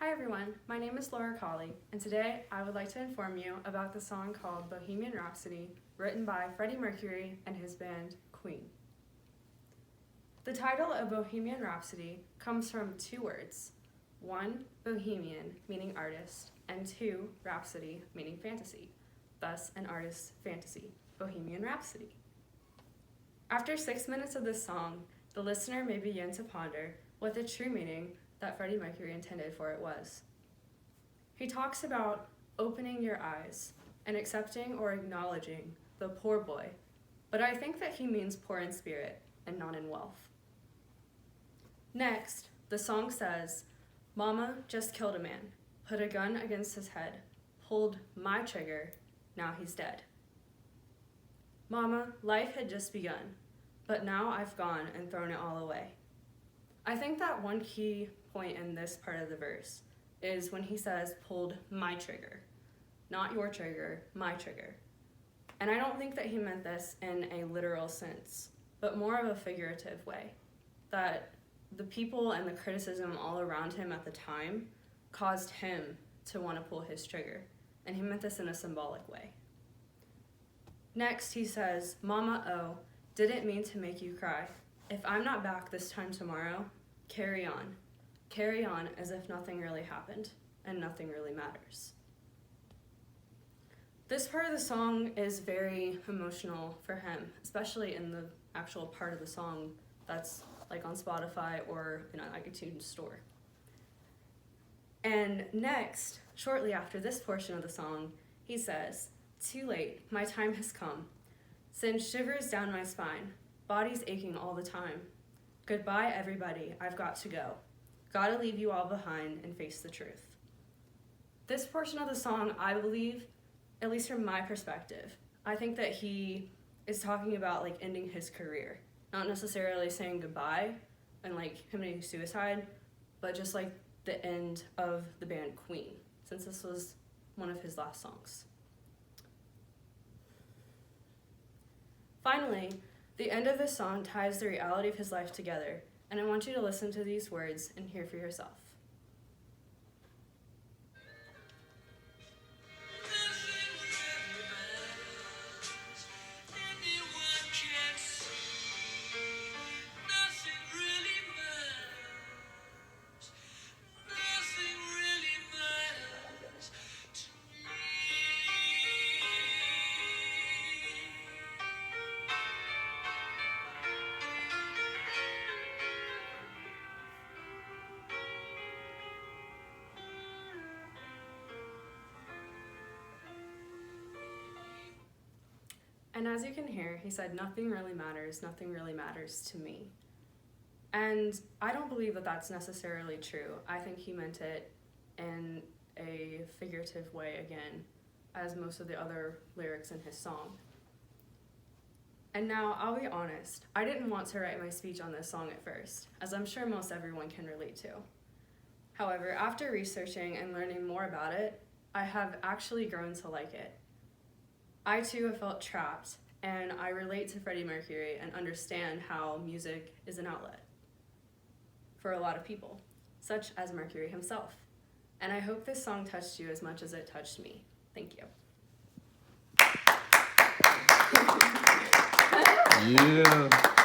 Hi everyone, my name is Laura Colley, and today I would like to inform you about the song called Bohemian Rhapsody, written by Freddie Mercury and his band Queen. The title of Bohemian Rhapsody comes from two words. One, Bohemian, meaning artist, and two, Rhapsody, meaning fantasy. Thus, an artist's fantasy, Bohemian Rhapsody. After 6 minutes of this song, the listener may begin to ponder what the true meaning that Freddie Mercury intended for it was. He talks about opening your eyes and accepting or acknowledging the poor boy, but I think that he means poor in spirit and not in wealth. Next, the song says, "Mama just killed a man, put a gun against his head, pulled my trigger, now he's dead. Mama, life had just begun, but now I've gone and thrown it all away." I think that one key point in this part of the verse is when he says, pulled my trigger. Not your trigger, my trigger. And I don't think that he meant this in a literal sense, but more of a figurative way. That the people and the criticism all around him at the time caused him to want to pull his trigger. And he meant this in a symbolic way. Next, he says, "Mama, oh, didn't mean to make you cry. If I'm not back this time tomorrow, carry on. Carry on as if nothing really happened and nothing really matters." This part of the song is very emotional for him, especially in the actual part of the song that's like on Spotify or in an iTunes store. And next, shortly after this portion of the song, he says, "Too late, my time has come. Sends shivers down my spine, body's aching all the time. Goodbye, everybody, I've got to go. Gotta leave you all behind and face the truth." This portion of the song, I believe, at least from my perspective, I think that he is talking about like ending his career. Not necessarily saying goodbye and like committing suicide, but just like the end of the band Queen, since this was one of his last songs. Finally, the end of this song ties the reality of his life together, and I want you to listen to these words and hear for yourself. And as you can hear, he said, nothing really matters to me. And I don't believe that that's necessarily true. I think he meant it in a figurative way again, as most of the other lyrics in his song. And now, I'll be honest, I didn't want to write my speech on this song at first, as I'm sure most everyone can relate to. However, after researching and learning more about it, I have actually grown to like it. I too have felt trapped, and I relate to Freddie Mercury and understand how music is an outlet for a lot of people, such as Mercury himself. And I hope this song touched you as much as it touched me. Thank you. Yeah.